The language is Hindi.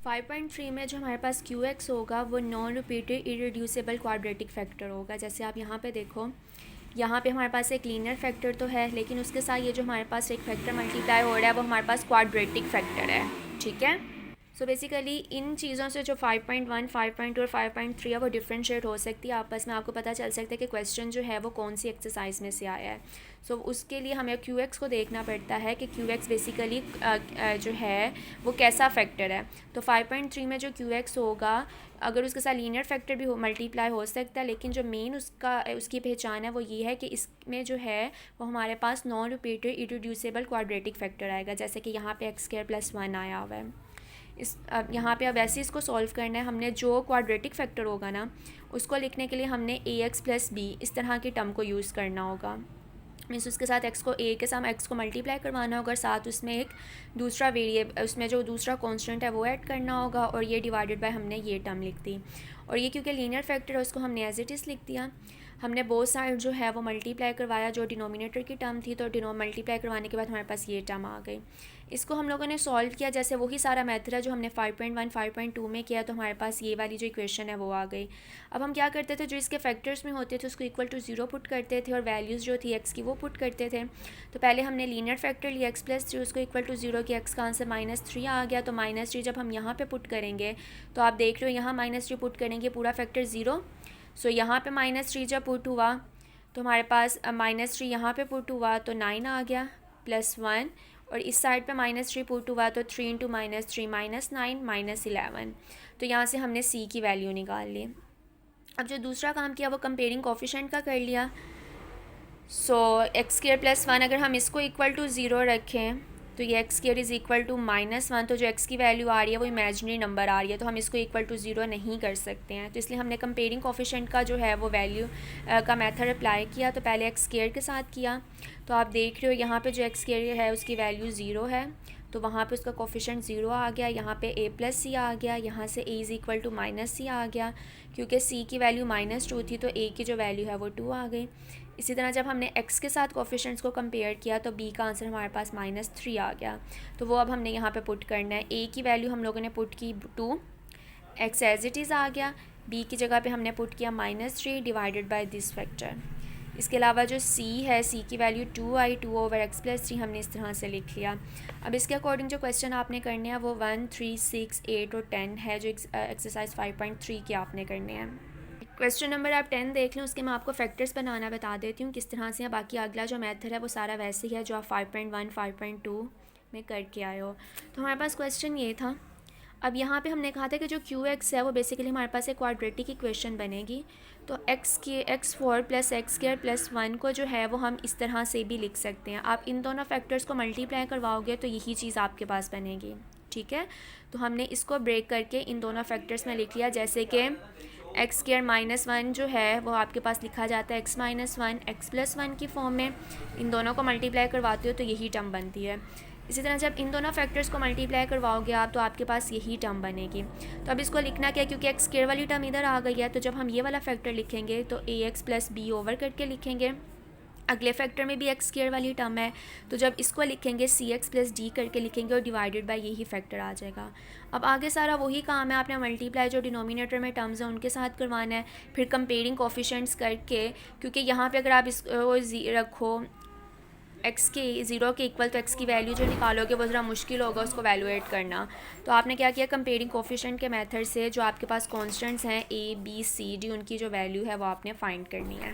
5.3 में जो हमारे पास क्यू एक्स होगा वो non repeated irreducible quadratic factor होगा। जैसे आप यहाँ पे देखो, यहाँ पे हमारे पास एक लीनियर फैक्टर तो है, लेकिन उसके साथ ये जो हमारे पास एक फैक्टर मल्टीप्लाई हो रहा है वो हमारे पास क्वाड्रेटिक फैक्टर है। ठीक है, सो बेसिकली इन चीज़ों से जो 5.1, 5.2 और 5.3 है वो डिफ्रेंशिएट हो सकती है आपस में। आपको पता चल सकता है कि क्वेश्चन जो है वो कौन सी एक्सरसाइज में से आया है। सो उसके लिए हमें क्यू एक्स को देखना पड़ता है कि क्यू एक्स बेसिकली जो है वो कैसा फैक्टर है। तो 5.3 में जो क्यू एक्स होगा, अगर उसके साथ लीनियर फैक्टर भी मल्टीप्लाई हो सकता है, लेकिन जो मेन उसकी पहचान है वो ये है कि इसमें जो है वो हमारे पास non repeated irreducible quadratic factor आएगा। जैसे कि यहाँ पे x² + 1 आया हुआ है। अब यहाँ पे अब वैसे इसको सॉल्व करना है। हमने जो क्वाड्रेटिक फैक्टर होगा ना, उसको लिखने के लिए हमने ax + b इस तरह की टर्म को यूज़ करना होगा। मीन्स उसके साथ x को a के साथ x को मल्टीप्लाई करवाना होगा, साथ उसमें एक दूसरा वेरिएबल, उसमें जो दूसरा कांस्टेंट है वो ऐड करना होगा, और ये डिवाइडेड बाय हमने ये टर्म लिख दी। और ये क्योंकि लीनियर फैक्टर है उसको हमने एज इट इज़ लिख दिया। हमने बोथ साइड जो है वो मल्टीप्लाई करवाया, जो डिनोमिनेटर की टर्म थी, तो मल्टीप्लाई करवाने के बाद हमारे पास ये टर्म आ गई। इसको हम लोगों ने सॉल्व किया, जैसे वही सारा मेथड है जो हमने 5.1, 5.2 में किया, तो हमारे पास ये वाली जो इक्वेशन है वो आ गई। अब हम क्या करते थे, जो इसके फैक्टर्स में होते थे उसको इक्वल टू 0 पुट करते थे, और वैल्यूज़ जो थी x की वो पुट करते थे। तो पहले हमने लीनियर फैक्टर लिया x + 3, उसको इक्वल टू 0 किया, x का आंसर -3 आ गया। तो -3 जब हम यहाँ पे पुट करेंगे तो आप देख रहे हो यहाँ -3 पुट करेंगे, पूरा फैक्टर 0। सो यहाँ पे -3 जब पुट हुआ तो हमारे पास -3 यहाँ पे पुट हुआ तो 9 आ गया +1, और इस साइड पे -3 पुट हुआ तो 3 × -3 -9 -11। तो यहाँ से हमने c की वैल्यू निकाल ली। अब जो दूसरा काम किया वो कंपेयरिंग कोफिशिएंट का कर लिया। सो x² + 1 अगर हम इसको इक्वल टू 0 रखें तो ये x² = -1, तो जो x की वैल्यू आ रही है वो इमेजिनरी नंबर आ रही है, तो हम इसको इक्वल टू 0 नहीं कर सकते हैं। तो इसलिए हमने कंपेयरिंग कोफिशिएंट का जो है वो वैल्यू का मेथड अप्लाई किया। तो पहले x² के साथ किया, तो आप देख रहे हो यहाँ पे जो x² है उसकी वैल्यू 0 है, तो वहाँ पे उसका कोफिशिएंट 0 आ गया। यहाँ पे a + c आ गया, यहाँ से a = -c आ गया, क्योंकि c की वैल्यू -2 थी तो a की जो वैल्यू है वो 2 आ गई। इसी तरह जब हमने x के साथ कोफिशिएंट्स को कंपेयर किया तो b का आंसर हमारे पास -3 आ गया। तो वो अब हमने यहाँ पे पुट करना है। a की वैल्यू हम लोगों ने पुट की 2, x एज इट इज़ आ गया, b की जगह पे हमने पुट किया -3 डिवाइडेड बाय दिस फैक्टर। इसके अलावा जो c है, c की वैल्यू 2 आई, 2/x + 3 हमने इस तरह से लिख लिया। अब इसके अकॉर्डिंग जो क्वेश्चन आपने करने हैं वो 1, 3, 6, 8 और 10 है, जो एक्सरसाइज 5.3 के आपने करने हैं। क्वेश्चन नंबर आप 10 देख लें, उसके मैं आपको फैक्टर्स बनाना बता देती हूँ किस तरह से है। बाकी अगला जो मेथड है वो सारा वैसे ही है जो आप 5.1, 5.2 में करके आए हो। तो हमारे पास क्वेश्चन ये था। अब यहाँ पे हमने कहा था कि जो क्यू एक्स है वो बेसिकली हमारे पास एक क्वाड्रेटिक इक्वेशन बनेगी। तो x4 + x² + 1 को जो है वो हम इस तरह से भी लिख सकते हैं। आप इन दोनों फैक्टर्स को मल्टीप्लाई करवाओगे तो यही चीज़ आपके पास बनेगी। ठीक है, तो हमने इसको ब्रेक करके इन दोनों फैक्टर्स में लिख लिया। जैसे कि x² - 1 जो है वो आपके पास लिखा जाता है x - 1 x + 1 की फॉर्म में। इन दोनों को मल्टीप्लाई करवाते हो तो यही टर्म बनती है। इसी तरह जब इन दोनों फैक्टर्स को मल्टीप्लाई करवाओगे आप तो आपके पास यही टर्म बनेगी। तो अब इसको लिखना क्या है, क्योंकि x² वाली टर्म इधर आ गई है, तो जब हम ये वाला फैक्टर लिखेंगे तो ax + b ओवर करके लिखेंगे। अगले फैक्टर में भी x² वाली टर्म है, तो जब इसको लिखेंगे cx + d करके लिखेंगे और डिवाइडेड बाय यही फैक्टर आ जाएगा। अब आगे सारा वही काम है, आपने मल्टीप्लाई जो डिनोमिनेटर में टर्म्स हैं उनके साथ करवाना है, फिर कंपेयरिंग कोफिशिएंट्स करके, क्योंकि यहाँ पे अगर आप इसको रखो x के 0 के इक्वल तो x की वैल्यू जो निकालोगे वो ज़रा मुश्किल होगा उसको वैल्यूएट करना। तो आपने क्या किया, कंपेयरिंग कोफिशिएंट के मेथड से जो आपके पास कॉन्स्टेंट्स हैं a b c d उनकी जो वैल्यू है वो आपने फाइंड करनी है।